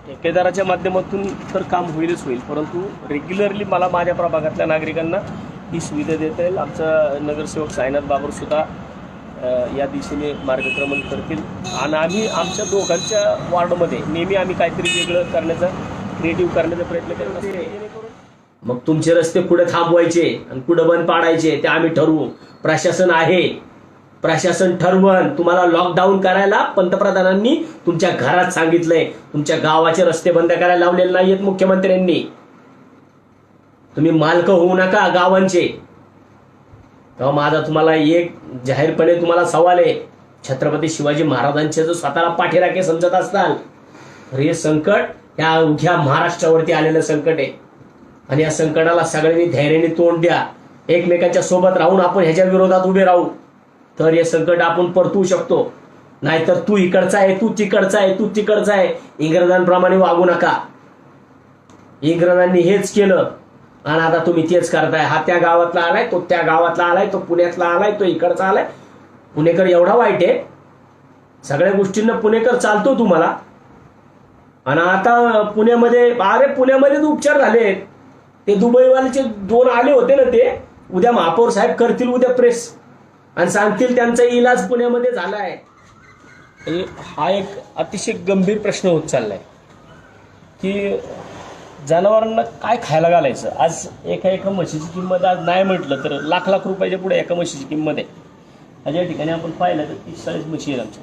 ठेकेदाराच्या माध्यमातून तर काम होईलच होईल, परंतु रेग्युलरली मला माझ्या प्रभागातल्या नागरिकांना ही सुविधा देता येईल. आमचा नगरसेवक साईनाथ बाबर या दिशेने मार्गक्रमण करतील आणि आम्ही आमच्या दोघांच्या वॉर्डमध्ये नेहमी आम्ही काहीतरी वेगळं करण्याचा, क्रिएटिव्ह करण्याचा प्रयत्न करत असतो. मग तुमचे रस्ते कुठे थांबवायचे आणि कुठे बंद पाडायचे ते आम्ही ठरवू. प्रशासन आहे, प्रशासन ठरवण. तुम्हाला लॉकडाऊन करायला पंतप्रधानांनी तुमच्या घरात सांगितलंय. तुमच्या गावाचे रस्ते बंद करायला लावलेले नाहीयेत मुख्यमंत्र्यांनी. तुम्ही मालक होऊ नका गावांचे. तेव्हा माझा तुम्हाला एक जाहीरपणे तुम्हाला सवाल आहे, छत्रपती शिवाजी महाराजांचे जो स्वतःला पाठीराखे समजत असताल, तर हे संकट या अवघ्या महाराष्ट्रावरती आलेलं संकट आहे आणि या संकटाला सगळ्यांनी धैर्याने तोंड द्या. एकमेकांच्या सोबत राहून आपण ह्याच्या विरोधात उभे राहू तर हे संकट आपण परतवू शकतो. नाहीतर तू इकडचा आहे, तू तिकडचा आहे, तू तिकडचा आहे, इंग्रजांप्रमाणे वागू नका. इंग्रजांनी हेच केलं आणि आता तुम्ही तेच करताय. हा त्या गावातला आलाय, तो त्या गावातला आलाय, तो पुण्यातला आलाय, तो इकडचा आलाय. पुणेकर एवढा वाईट आहे, सगळ्या गोष्टींना पुणेकर चालतो तुम्हाला. आणि आता पुण्यामध्ये उपचार झाले. ते दुबईवाल्याचे 2 आले होते ना, ते उद्या महापौर साहेब करतील उद्या प्रेस आणि सांगतील त्यांचा इलाज पुण्यामध्ये झालाय. हा एक अतिशय गंभीर प्रश्न होत चाललाय की जनावरांना काय खायला घालायचं. आज एका म्हशीची किंमत आज नाही म्हटलं तर लाख रुपयाच्या पुढे एका म्हशीची किंमत आहे. आज या ठिकाणी आपण पाहिलं तर 30-40 म्हशी आहेत आमच्या.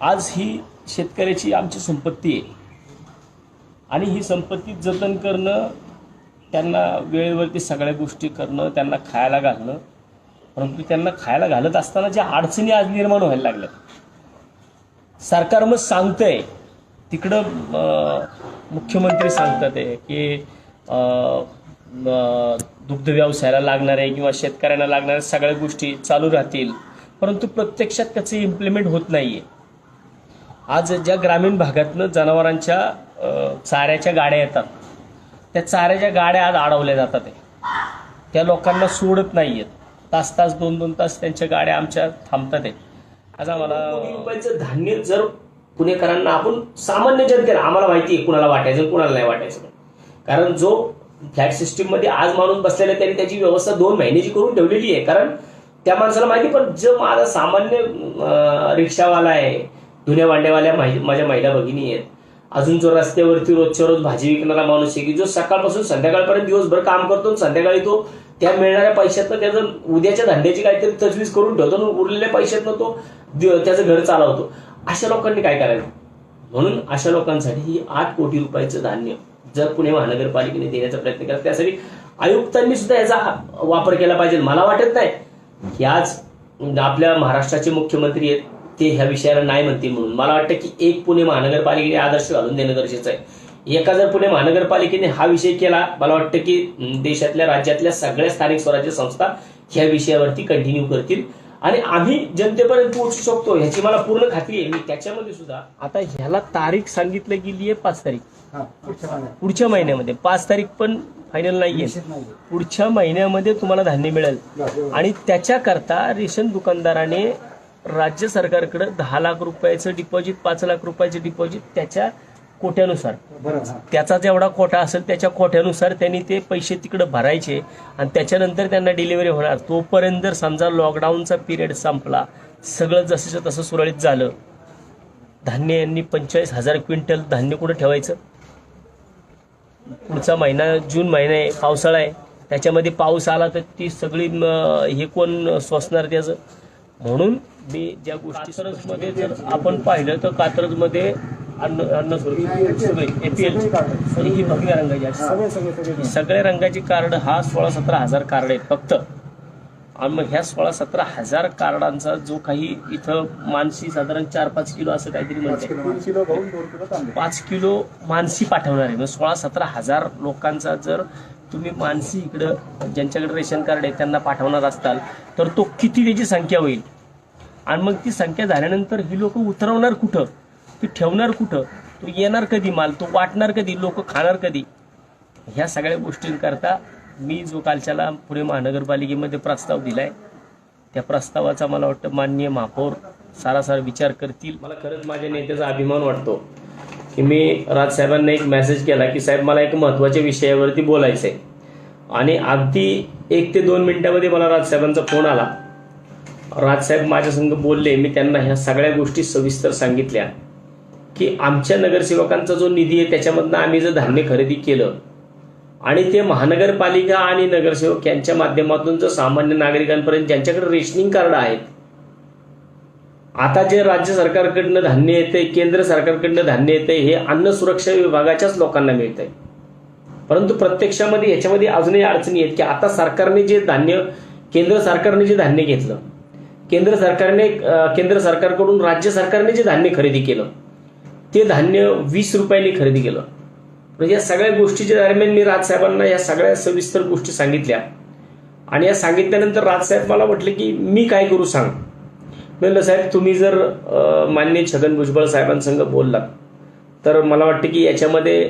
आज ही शेतकऱ्याची आमची संपत्ती आहे आणि ही संपत्ती जतन करणं, त्यांना वेळेवरती सगळ्या गोष्टी करणं, त्यांना खायला घालणं. परंतु त्यांना खायला घालत असताना ज्या अडचणी आज निर्माण व्हायला लागल्या, सरकार मग सांगतंय तिकडं, मुख्यमंत्री सांगतात आहे की दुग्ध व्यवसायाला लागणारे किंवा शेतकऱ्यांना लागणाऱ्या सगळ्या गोष्टी चालू राहतील, परंतु प्रत्यक्षात त्याचं इम्प्लिमेंट होत नाही आहे. आज ज्या ग्रामीण भागातनं जनावरांच्या चाऱ्याच्या गाड्या येतात, त्या चाऱ्याच्या गाड्या आज अडवल्या जातात आहे. त्या लोकांना सोडत नाही आहेत. तास 2-2 तास त्यांच्या गाड्या आमच्या थांबतात आहेत. आज आम्हाला रुपयाचं धान्य जर पुणेकरांना, आपण सामान्य जनतेला, आम्हाला माहिती आहे कुणाला वाटायचं कुणाला नाही वाटायचं. कारण जो फ्लॅट सिस्टीम मध्ये आज माणूस बसलेला आहे त्यांनी त्याची व्यवस्था 2 महिन्याची करून ठेवलेली आहे. कारण त्या माणसाला माहिती. पण जो माझा सामान्य रिक्षावाला आहे, धुण्या भांड्यावाल्या माझ्या महिला भगिनी आहेत, अजून जो रस्त्यावरती रोजच्या रोज भाजी विकणारा माणूस आहे की जो सकाळपासून संध्याकाळपर्यंत दिवसभर काम करतो, संध्याकाळी तो त्या मिळणाऱ्या पैशातनं त्याचं उद्याच्या धंद्याची काहीतरी तजवीज करून ठेवतो आणि उरलेल्या पैशातनं तो त्याचं घर चालवतो. अशा लोकांनी काय करायचं? म्हणून अशा लोकांसाठी ही 8 कोटी रुपयाचं धान्य जर पुणे महानगरपालिकेने देण्याचा प्रयत्न केला, त्यासाठी आयुक्तांनी सुद्धा याचा वापर केला पाहिजे. मला वाटत नाही की आज आपल्या महाराष्ट्राचे मुख्यमंत्री आहेत ते ह्या विषयाला नाही म्हणतील म्हणून. मला वाटतं की एक पुणे महानगरपालिकेने आदर्श घालून देणं गरजेचं आहे. एका जर पुणे महानगरपालिकेने हा विषय केला, मला वाटतं की देशातल्या, राज्यातल्या सगळ्या स्थानिक स्वराज्य संस्था ह्या विषयावरती कंटिन्यू करतील आणि आम्ही जनतेपर्यंत पोहोचू शकतो ह्याची मला पूर्ण खात्री आहे. मी त्याच्यामध्ये सुद्धा आता ह्याला तारीख सांगितली गेली आहे 5 तारीख पुढच्या महिन्यामध्ये. 5 तारीख पण फायनल नाहीये. पुढच्या महिन्यामध्ये तुम्हाला धान्य मिळेल आणि त्याच्याकरता रेशन दुकानदाराने राज्य सरकारकडे 10 लाख रुपयाचं डिपॉझिट, 5 लाख रुपयाचं डिपॉझिट त्याच्या कोट्यानुसार, त्याचा जेवढा कोटा असेल त्याच्या कोट्यानुसार त्यांनी ते पैसे तिकडे भरायचे आणि त्याच्यानंतर त्यांना डिलिव्हरी होणार. तोपर्यंत जर समजा लॉकडाऊनचा पिरियड संपला, सगळं जसं तसं सुरळीत झालं, धान्य यांनी 45,000 क्विंटल धान्य कुठं ठेवायचं? पुढचा महिना जून महिना आहे, पावसाळा आहे, त्याच्यामध्ये पाऊस आला तर ती सगळी हे कोण सोसणार त्याचं? म्हणून मी ज्या गोष्टी कात्रजमध्ये जर आपण पाहिलं तर कात्रजमध्ये अन्न सगळे एपीएल ही भगव्या रंगाची, सगळ्या रंगाची कार्ड, हा 16-17 हजार कार्ड आहेत फक्त. आणि मग ह्या 16-17 हजार कार्डांचा जो काही इथं मानसी साधारण 4-5 किलो असं काहीतरी म्हणते, 5 किलो मानसी पाठवणार आहे. मग 16-17 हजार लोकांचा जर तुम्ही मानसी इकडं ज्यांच्याकडे रेशन कार्ड आहे त्यांना पाठवणार असताल तर तो किती त्याची संख्या होईल? आणि मग ती संख्या झाल्यानंतर ही लोक उतरवणार कुठं? ती ठेवणार कुठं? तो येणार कधी माल? तो वाटणार कधी? लोक खाणार कधी? ह्या सगळ्या गोष्टींकरता मी जो कालच्याला पुणे महानगरपालिकेमध्ये प्रस्ताव दिलाय, त्या प्रस्तावाचा मला वाटतं माननीय महापौर सारासार विचार करतील. मला खरंच माझ्या नेत्याचा अभिमान वाटतो की मी राजसाहेबांना एक मेसेज केला की साहेब मला एक महत्त्वाच्या विषयावरती बोलायचं आहे. आणि अगदी 1 ते 2 मिनिटामध्ये मला राजसाहेबांचा फोन आला. राजसाहेब माझ्यासंग बोलले. मी त्यांना ह्या सगळ्या गोष्टी सविस्तर सांगितल्या की आमच्या नगरसेवकांचा जो निधी आहे त्याच्यामधनं आम्ही जर धान्य खरेदी केलं आणि ते महानगरपालिका आणि नगरसेवक यांच्या माध्यमातून जर सामान्य नागरिकांपर्यंत ज्यांच्याकडे रेशनिंग कार्ड आहेत, आता जे राज्य सरकारकडनं धान्य येते, केंद्र सरकारकडनं धान्य येते, हे अन्न सुरक्षा विभागाच्याच लोकांना मिळतंय. परंतु प्रत्यक्षामध्ये याच्यामध्ये अजूनही अडचणी आहेत की आता सरकारने जे धान्य, केंद्र सरकारने जे धान्य घेतलं, केंद्र सरकारकडून राज्य सरकारने जे धान्य खरेदी केलं ते धान्य 20 रुपयांनी खरेदी केलं. म्हणजे या सगळ्या गोष्टीच्या दरम्यान मी राजसाहेबांना या सगळ्या सविस्तर गोष्टी सांगितल्या. आणि या सांगितल्यानंतर राजसाहेब मला म्हटले की मी काय करू सांग. म्हणलं साहेब तुम्ही जर माननीय छगन भुजबळ साहेबांसंग बोललात तर मला वाटतं की याच्यामध्ये,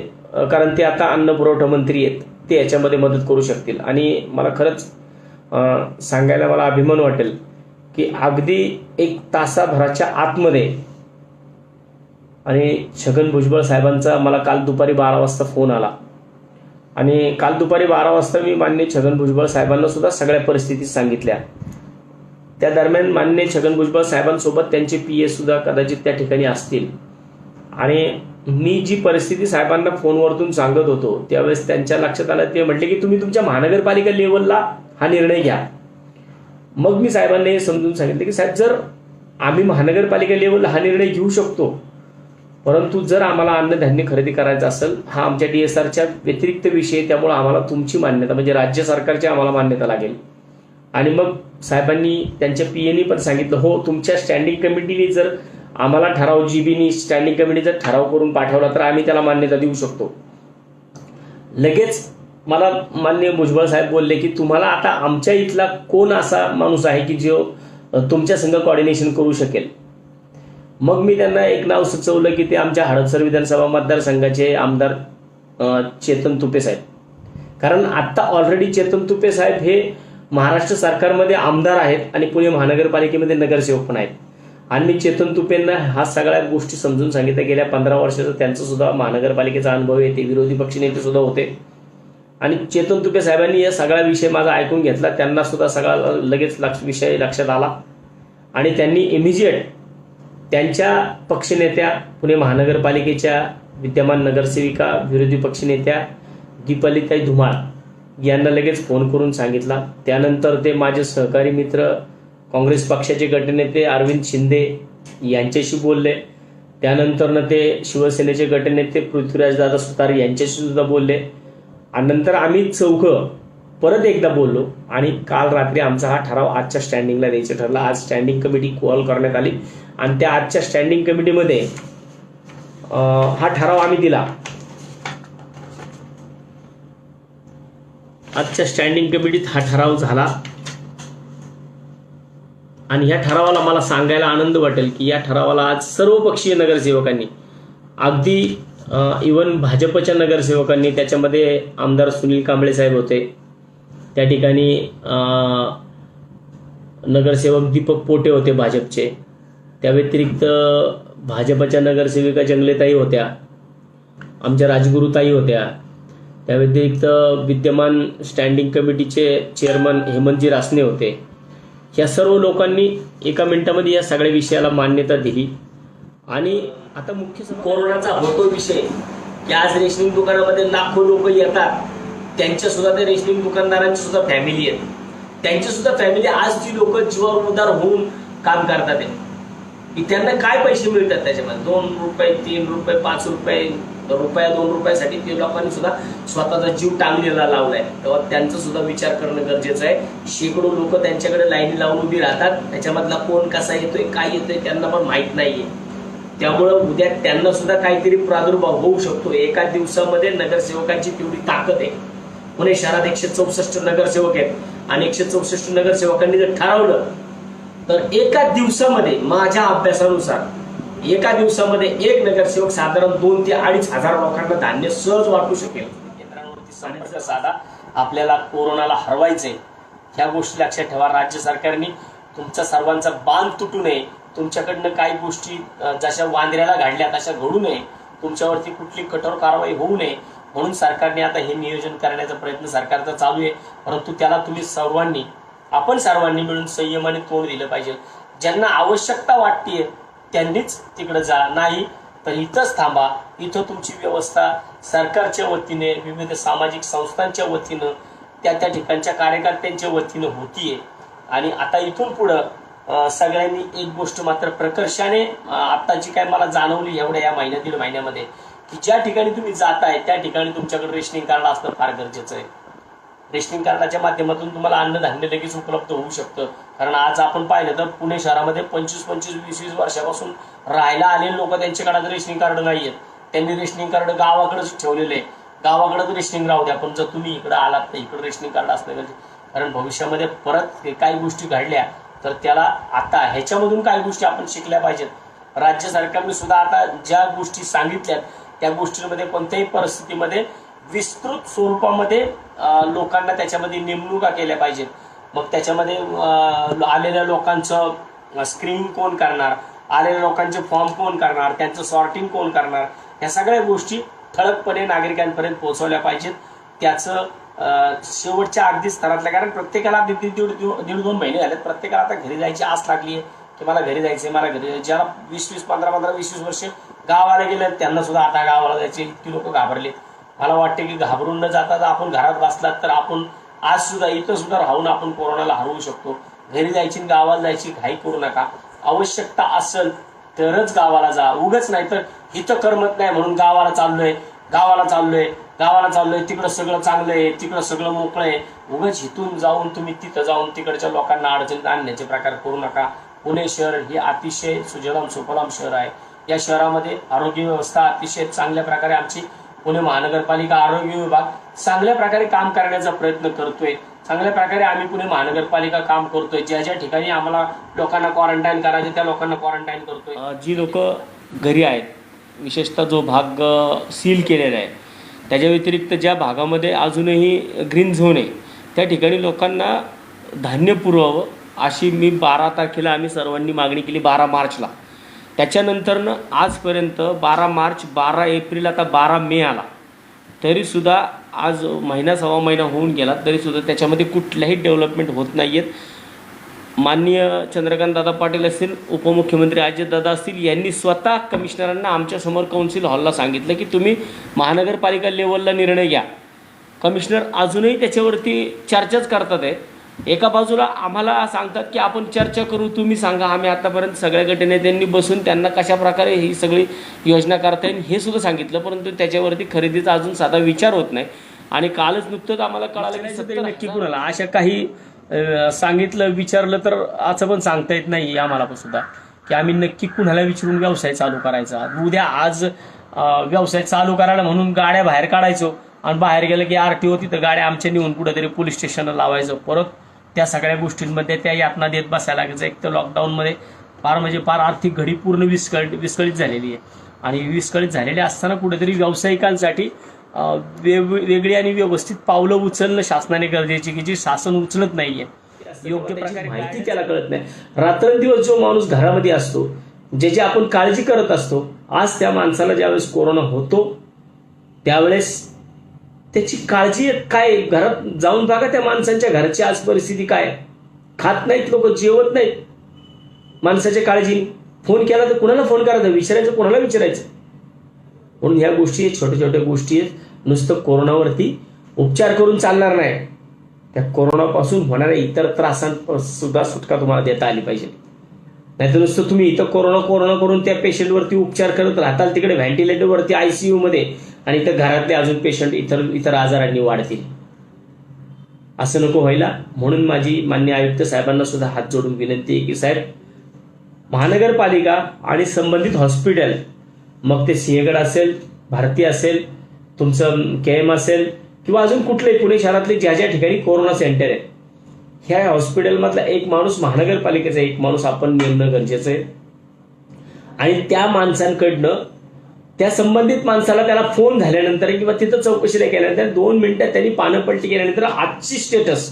कारण ते आता अन्न पुरवठा मंत्री आहेत, ते याच्यामध्ये मदत करू शकतील. आणि मला खरंच सांगायला मला अभिमान वाटेल की अगदी 1 तासाभराच्या आतमध्ये, आणि छगन भुजबळ साहेबांचा मला काल दुपारी 12 वाजता फोन आला. आणि काल दुपारी 12 वाजता मी माननीय छगन भुजबळ साहेबांना सुद्धा सगळ्या परिस्थिती सांगितल्या. त्या दरम्यान माननीय छगन भुजबळ साहेबांसोबत त्यांचे PA सुद्धा कदाचित त्या ठिकाणी असतील. आणि मी जी परिस्थिती साहेबांना फोनवरतून सांगत होतो त्यावेळेस त्यांच्या लक्षात आलं. ते म्हटले की तुम्ही तुमच्या महानगरपालिका लेवलला हा निर्णय घ्या. मग मी साहेबांना हे समजून सांगितलं की साहेब जर आम्ही महानगरपालिका लेवलला हा निर्णय घेऊ शकतो, परंतु जर आम्हाला अन्नधान्य खरेदी करायचं असेल, हा आमच्या DSRच्या व्यतिरिक्त विषय, त्यामुळे आम्हाला तुमची मान्यता, म्हणजे राज्य सरकारची आम्हाला मान्यता लागेल. आणि मग साहेबांनी त्यांच्या PAनी पण सांगितलं, हो तुमच्या स्टँडिंग कमिटीने जर आम्हाला ठराव, GBनी स्टँडिंग कमिटी जर ठराव करून पाठवला तर आम्ही त्याला मान्यता देऊ शकतो. लगेच मला माननीय भुजबळ साहेब बोलले की तुम्हाला आता आमच्या इथला कोण असा माणूस आहे की जो तुमच्या संघ कोऑर्डिनेशन करू शकेल. मग मी त्यांना एक नाव सुचवलं की ते आमच्या हडपसर विधानसभा मतदारसंघाचे आमदार चेतन तुपे साहेब. कारण आता ऑलरेडी चेतन तुपे साहेब हे महाराष्ट्र सरकारमध्ये आमदार आहेत आणि पुणे महानगरपालिकेमध्ये नगरसेवक पण आहेत. आणि मी चेतन तुपेंना हा सगळ्या गोष्टी समजून सांगितल्या. गेल्या 15 वर्षाचा त्यांचा सुद्धा महानगरपालिकेचा अनुभव आहे. ते विरोधी पक्षनेते सुद्धा होते. आणि चेतन तुपे साहेबांनी या सगळा विषय माझा ऐकून घेतला. त्यांना सुद्धा सगळा लगेच विषय लक्षात आला आणि त्यांनी इमिजिएट त्यांच्या पक्षनेत्या, पुणे महानगरपालिकेच्या विद्यमान नगरसेविका, विरोधी पक्षनेत्या दीपालीताई धुमाळ यांना लगेच फोन करून सांगितला. त्यानंतर ते माझे सहकारी मित्र काँग्रेस पक्षाचे गटनेते अरविंद शिंदे यांच्याशी बोलले. त्यानंतर ते शिवसेनेचे गटनेते पृथ्वीराजदादा सुतार यांच्याशी सुद्धा बोलले. आणि नंतर आम्ही चौघं परत एकदा बोललो. आणि काल रात्री आमचा हा ठराव आजच्या स्टँडिंगला द्यायचा ठरला. आज स्टँडिंग कमिटी कॉल करण्यात आली आणि त्या आजच्या स्टँडिंग कमिटीमध्ये हा ठराव आम्ही दिला. आजच्या स्टँडिंग कमिटीत हा ठराव झाला. आणि या ठरावाला मला सांगायला आनंद वाटेल की या ठरावाला आज सर्वपक्षीय नगरसेवकांनी, अगदी इवन भाजपच्या नगरसेवकांनी, त्याच्यामध्ये आमदार सुनील कांबळे साहेब होते, त्या ठिकाणी नगरसेवक दीपक पोटे होते भाजपचे, त्या व्यतिरिक्त भाजपच्या नगरसेविका जंगलेताई होत्या, आमच्या राजगुरुताई होत्या, त्या व्यतिरिक्त विद्यमान स्टँडिंग कमिटीचे चेअरमन हेमंतजी रासने होते. या सर्व लोकांनी एका मिनिटामध्ये या सगळ्या विषयाला मान्यता दिली. आणि आता मुख्य कोरोनाचा होतो विषय की आज रेशनिंग दुकानामध्ये लाखो लोक येतात. त्यांच्या सुद्धा त्या रेशनिंग दुकानदारांची सुद्धा फॅमिली आहेत. त्यांची सुद्धा फॅमिली आज जी लोक जीवावर उदार होऊन काम करतात की त्यांना काय पैसे मिळतात त्याच्यामध्ये, 2 रुपये, 3 रुपये, 5 रुपये, रुपया 2 रुपयासाठी ते लोकांनी सुद्धा स्वतःचा जीव टांगलेला लावलाय. तेव्हा त्यांचा सुद्धा विचार करणं गरजेचं आहे. शेकडो लोक त्यांच्याकडे लाईनी लावून उभी राहतात. त्याच्यामधला कोण कसा येतोय, काय येतोय त्यांना पण माहित नाहीये. त्यामुळं उद्या त्यांना सुद्धा काहीतरी प्रादुर्भाव होऊ शकतो. एका दिवसामध्ये नगरसेवकांची तेवढी ताकद आहे. पुणे शहरात 164 नगरसेवक आहेत आणि 164 नगरसेवकांनी जर ठरवलं तर एका दिवसामध्ये, माझ्या अभ्यासानुसार एका दिवसामध्ये एक नगरसेवक साधारण 2 ते 2.5 हजार लोकांना धान्य सहज वाटू शकेल. केंद्रांवरती संपर्क साधा. आपल्याला कोरोनाला हरवायचंय. ह्या गोष्टी लक्षात ठेवा. राज्य सरकारने तुमचा सर्वांचा बांध तुटू नये, तुमच्याकडनं काही गोष्टी जशा वांद्र्याला घडल्या तशा घडू नये तुमच्यावरती कुठली कठोर कारवाई होऊ नये म्हणून सरकारने आता हे नियोजन करण्याचा प्रयत्न सरकारचा चालू आहे. परंतु त्याला तुम्ही आपण सर्वांनी मिळून संयमाने तोंड दिलं पाहिजे. ज्यांना आवश्यकता वाटतेय त्यांनीच तिकडे जा, नाही तर इथंच थांबा. इथं तुमची व्यवस्था सरकारच्या वतीने, विविध सामाजिक संस्थांच्या वतीनं, त्या ठिकाणच्या कार्यकर्त्यांच्या वतीनं होतीये. आणि आता इथून पुढं सगळ्यांनी एक गोष्ट मात्र प्रकर्षाने आत्ताची काय मला जाणवली या दीड महिन्यामध्ये, की ज्या ठिकाणी तुम्ही जाताय त्या ठिकाणी तुमच्याकडे रेशनिंग कार्ड असणं फार गरजेचं आहे. रेशनिंग कार्डाच्या माध्यमातून तुम्हाला अन्नधान्य लगेच उपलब्ध होऊ शकतं. कारण आज आपण पाहिलं तर पुणे शहरामध्ये 25-20 वर्षापासून राहायला आलेले लोक त्यांच्याकडे रेशनिंग कार्ड नाहीयेत. त्यांनी रेशनिंग कार्ड गावाकडेच ठेवलेले आहे. गावाकडेच रेशनिंग राहू द्या, पण जर तुम्ही इकडे आलात तर इकडे रेशनिंग कार्ड असणं गरजेचं. कारण भविष्यामध्ये परत काही गोष्टी घडल्या तर त्याला आता ह्याच्यामधून काही गोष्टी आपण शिकल्या पाहिजेत. राज्य सरकारने सुद्धा आता ज्या गोष्टी सांगितल्यात त्या गोष्टींमध्ये कोणत्याही परिस्थितीमध्ये विस्तृत स्वरूपामध्ये लोकांना त्याच्यामध्ये नेमणुका केल्या पाहिजेत. मग त्याच्यामध्ये आलेल्या लोकांचं स्क्रीनिंग कोण करणार, आलेल्या लोकांचे फॉर्म कोण करणार, त्यांचं सॉर्टिंग कोण करणार, ह्या सगळ्या गोष्टी ठळकपणे नागरिकांपर्यंत पोहोचवल्या पाहिजेत. त्याचं शेवटच्या अगदी स्तरातल्या, कारण प्रत्येकाला दीड-दोन महिने झालेत, प्रत्येकाला आता घरी जायची आस लागली आहे की मला घरी जायचंय, मला घरी जायचं. ज्याला 15-20 वर्ष गावाला गेले त्यांना सुद्धा आता गावाला जायचे इतकी लोक घाबरले. मला वाटते की घाबरून न जाता जर आपण घरात बसलात तर आपण आज सुद्धा इथं सुद्धा राहून आपण कोरोनाला हरवू शकतो. घरी जायची गावाला जायची घाई करू नका. आवश्यकता असेल तरच गावाला जा, उगाच नाही तर इथं करमत नाही म्हणून गावाला चाललोय तिकडं सगळं चांगलं आहे, तिकडं सगळं मोकळं आहे, उगाच इथून जाऊन तुम्ही तिथं जाऊन तिकडच्या लोकांना अडचणीत आणण्याचे प्रकार करू नका. पुणे शहर हे अतिशय सुजलाम सुफलाम शहर आहे. या शहरामध्ये आरोग्य व्यवस्था अतिशय चांगल्या प्रकारे आमची पुणे महानगरपालिका आरोग्य विभाग चांगल्या प्रकारे काम करण्याचा प्रयत्न करतोय. चांगल्या प्रकारे आम्ही पुणे महानगरपालिका काम करतोय. ज्या ठिकाणी आम्हाला लोकांना क्वारंटाईन करायचे त्या लोकांना क्वारंटाईन करतोय. जी लोक घरी आहेत, विशेषतः जो भाग सील केलेला आहे, त्याच्या व्यतिरिक्त ज्या भागामध्ये अजूनही ग्रीन झोन आहे त्या ठिकाणी लोकांना धान्य पुरवावं अशी मी 12 तारखेला आम्ही सर्वांनी मागणी केली, 12 मार्चला. त्याच्यानंतरनं आजपर्यंत 12 मार्च, 12 एप्रिल, आता 12 मे आला, तरीसुद्धा आज सव्वा महिना होऊन गेला, तरीसुद्धा त्याच्यामध्ये कुठल्याही डेव्हलपमेंट होत नाही आहेत. माननीय चंद्रकांतदादा पाटील असतील, उपमुख्यमंत्री अजितदादा असतील, यांनी स्वतः कमिशनरांना आमच्यासमोर कौन्सिल हॉलला सांगितलं की तुम्ही महानगरपालिका लेवलला निर्णय घ्या. कमिशनर अजूनही त्याच्यावरती चर्चाच करतात आहेत. एका बाजूला आम्हाला सांगतात की आपण चर्चा करू, तुम्ही सांगा. आम्ही आतापर्यंत सगळ्या गटनेत्यांनी बसून त्यांना कशा प्रकारे ही सगळी योजना करता येईल हे सुद्धा सांगितलं, परंतु त्याच्यावरती खरेदीचा अजून साधा विचार होत नाही. आणि कालच नुकतंच आम्हाला कळालं की 70 नक्की कुणाला अशा काही सांगितलं विचारलं तर असं पण सांगता येत नाही आम्हाला पण सुद्धा की आम्ही नक्की कुणाला विचारून व्यवसाय चालू करायचा. उद्या आज व्यवसाय चालू करायला म्हणून गाड्या बाहेर काढायचो आणि बाहेर गेलं की RTO तिथं गाड्या आमच्या नेऊन कुठेतरी पोलीस स्टेशनला लावायचं. परत त्या सगळ्या गोष्टींमध्ये त्या यातना देत बसायला लागायचं. एक तर लॉकडाऊनमध्ये फार आर्थिक घडी पूर्ण विस्कळीत झालेली आहे. आणि विस्कळीत झालेली असताना कुठेतरी व्यावसायिकांसाठी वेगळी आणि व्यवस्थित पावलं उचलणं शासनाने गरजेची की जी शासन उचलत नाहीये. योग्य प्रकारे माहिती त्याला कळत नाही. रात्रंदिवस जो माणूस घरामध्ये असतो, जे आपण काळजी करत असतो, आज त्या माणसाला ज्यावेळेस कोरोना होतो त्यावेळेस त्याची काळजी काय, घरात जाऊन बघा त्या माणसांच्या घरची आज परिस्थिती काय. खात नाहीत लोक, जेवत नाहीत माणसाच्या काळजी. फोन केला तर कुणाला फोन करायचा, विचारायचं कुणाला विचारायचं. म्हणून ह्या गोष्टी छोट्या गोष्टी आहेत. नुसतं कोरोनावरती उपचार करून चालणार नाही. त्या कोरोनापासून होणाऱ्या इतर त्रासांसुद्धा सुटका तुम्हाला देता आली पाहिजे. नाहीतर नुसतं तुम्ही इथं कोरोना करून त्या पेशंटवरती उपचार करत राहताल तिकडे व्हेंटिलेटरवरती ICU मध्ये, आणि इथं घरातले अजून पेशंट इतर आजारांनी वाढतील. असं नको व्हायला. म्हणून माझी मान्य आयुक्त साहेबांना सुद्धा हात जोडून विनंती आहे की साहेब, महानगरपालिका आणि संबंधित हॉस्पिटल, मग ते सिंहगड असेल, भारती असेल, तुमचं KM असेल किंवा अजून कुठलेही पुणे शहरातले ज्या ठिकाणी कोरोना सेंटर आहे, ह्या हॉस्पिटलमधला एक माणूस, महानगरपालिकेचा एक माणूस आपण नेमणं गरजेचं आहे. आणि त्या माणसांकडनं त्या संबंधित माणसाला त्याला फोन झाल्यानंतर किंवा तिथं चौकशीला केल्यानंतर 2 मिनिटात त्यांनी पानं पलटी केल्यानंतर आजची स्टेटस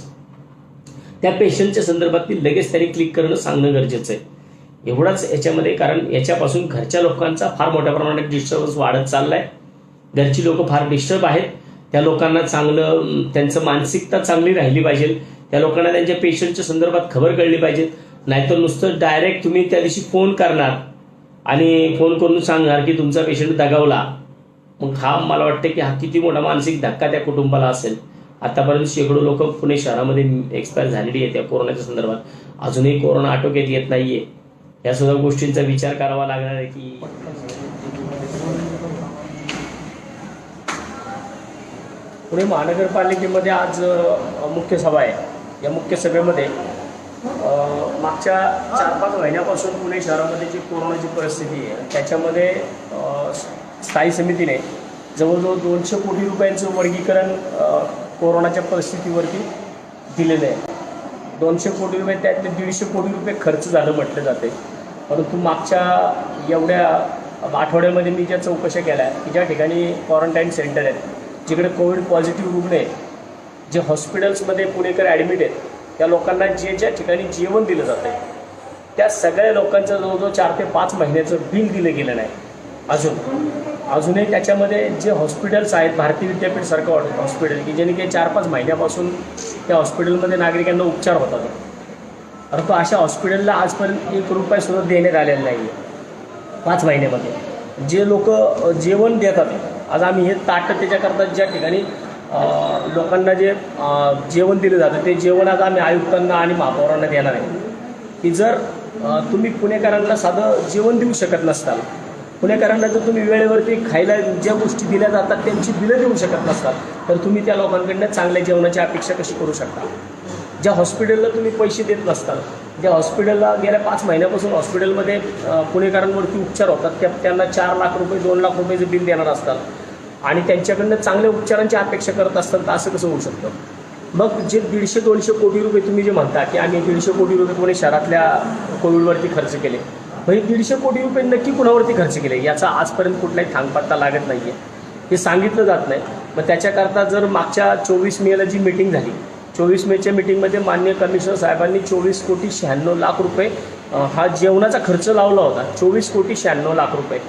त्या पेशंटच्या संदर्भातील लगेच त्यांनी क्लिक करणं सांगणं गरजेचं आहे. एवढाच याच्यामध्ये, कारण याच्यापासून घरच्या लोकांचा फार मोठ्या प्रमाणात डिस्टर्बन्स वाढत चाललाय. घरची लोक फार डिस्टर्ब आहेत. त्या लोकांना चांगलं, त्यांचं मानसिकता चांगली राहिली पाहिजे. त्या लोकांना त्यांच्या पेशंटच्या संदर्भात खबर कळली पाहिजे. नाहीतर नुसतं डायरेक्ट तुम्ही त्या दिवशी फोन करणार आणि फोन करून सांगणार की तुमचा पेशंट दगावला. मग हा मला वाटतं की हा किती मोठा मानसिक धक्का त्या कुटुंबाला असेल. आतापर्यंत शेकडो लोक पुणे शहरामध्ये एक्सपायर झालेली आहेत या कोरोनाच्या संदर्भात. अजूनही कोरोना आटोक्यात येत नाहीये. या सगळ्या गोष्टींचा विचार करावा लागणार आहे की पुणे महानगरपालिकेमध्ये आज मुख्य सभा आहे. या मुख्य सभेमध्ये मागच्या 4-5 महिन्यापासून पुणे शहरामध्ये जी कोरोनाची परिस्थिती आहे त्याच्यामध्ये स्थायी समितीने जवळजवळ 200 कोटी रुपयांचं वर्गीकरण कोरोनाच्या परिस्थितीवरती दिलेलं आहे. 200 कोटी रुपये, त्यातले 150 कोटी रुपये खर्च झालं म्हटलं जाते. परंतु मागच्या एवढ्या आठवड्यामध्ये मी ज्या चौकशा केल्या की ज्या ठिकाणी क्वारंटाईन सेंटर आहेत, जिकडे कोविड पॉझिटिव्ह रुग्ण आहेत, जे हॉस्पिटल्समध्ये पुणेकर ॲडमिट आहेत, त्या लोकांना ज्या ठिकाणी जेवण दिलं जातं आहे त्या सगळ्या लोकांचं जवळजवळ 4 ते 5 महिन्याचं बिल दिलं गेलं नाही. अजूनही त्याच्यामध्ये जे हॉस्पिटल्स आहेत, भारतीय विद्यापीठ सारखं हॉस्पिटल की ज्याने काही 4-5 महिन्यापासून त्या हॉस्पिटलमध्ये नागरिकांना उपचार होतात, परंतु अशा हॉस्पिटलला आजपर्यंत 1 रुपया सुद्धा देण्यात आलेला नाही आहे 5 महिन्यामध्ये. जे लोक जेवण देतात, आज आम्ही हे ताटं त्याच्याकरता ज्या ठिकाणी लोकांना जे जेवण दिलं जातं ते जेवण आज आम्ही आयुक्तांना आणि महापौरांना देणार आहे. की जर तुम्ही पुणेकरांना साधं जेवण देऊ शकत नसताल, पुणेकरांना जर तुम्ही वेळेवरती खायला ज्या गोष्टी दिल्या जातात त्यांची बिलं देऊ शकत नसतात, तर तुम्ही त्या लोकांकडनं चांगल्या जेवणाची अपेक्षा कशी करू शकता. ज्या हॉस्पिटलला तुम्ही पैसे देत नसताल, ज्या हॉस्पिटलला गेल्या 5 महिन्यापासून हॉस्पिटलमध्ये पुणेकरांवरती उपचार होतात, त्यांना 4 लाख रुपये 2 लाख रुपयेचं बिल देणार असतात आणि त्यांच्याकडनं चांगल्या उपचारांची अपेक्षा करत असतात, तर असं कसं होऊ शकतं. मग जे 150-200 कोटी रुपये तुम्ही जे म्हणता की आम्ही 150 कोटी रुपये पुणे शहरातल्या कोविडवरती खर्च केले, म्हणजे 150 कोटी रुपये नक्की कुणावरती खर्च केले याचा आजपर्यंत कुठलाही थांगपत्ता लागत नाही आहे. हे सांगितलं जात नाही. मग त्याच्याकरता जर मागच्या 24 मेला जी मीटिंग झाली, 24 मेच्या मीटिंगमध्ये माननीय कमिशनर साहेबांनी 24,96,00,000 रुपये हा जेवणाचा खर्च लावला होता. 24,96,00,000 रुपये.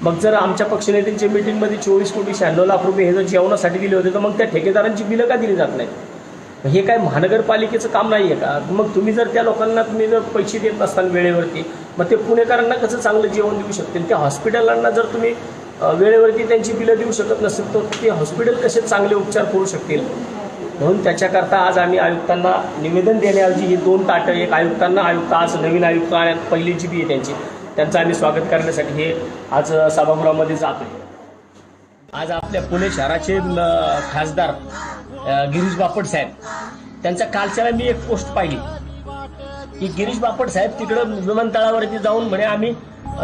मग जर आमच्या पक्षनेत्यांच्या मीटिंगमध्ये 24,96,00,000 रुपये हे जर जेवणासाठी दिले होते, तर मग त्या ठेकेदारांची बिलं का दिली जात नाहीत. हे काय महानगरपालिकेचं काम नाही आहे का. मग तुम्ही जर त्या लोकांना तुम्ही जर पैसे देत नसताल वेळेवरती, मग ते पुणेकरांना कसं चांगलं जेवण देऊ शकतील. त्या हॉस्पिटलांना जर तुम्ही वेळेवरती त्यांची बिलं देऊ शकत नसेल, तर ते हॉस्पिटल कसे चांगले उपचार करू शकतील. म्हणून त्याच्याकरता आज आम्ही आयुक्तांना निवेदन देण्याऐवजी ही 2 ताटं, एक आयुक्तांना, आयुक्त आज नवीन आयुक्त पहिली जी बी आहे त्यांचं आम्ही स्वागत करण्यासाठी हे आज सभागृहामध्ये जातो आहे. आज आपल्या पुणे शहराचे खासदार गिरीश बापट साहेब, त्यांच्या कालच्याला मी एक पोस्ट पाहिली की गिरीश बापट साहेब तिकडं विमानतळावरती जाऊन म्हणे आम्ही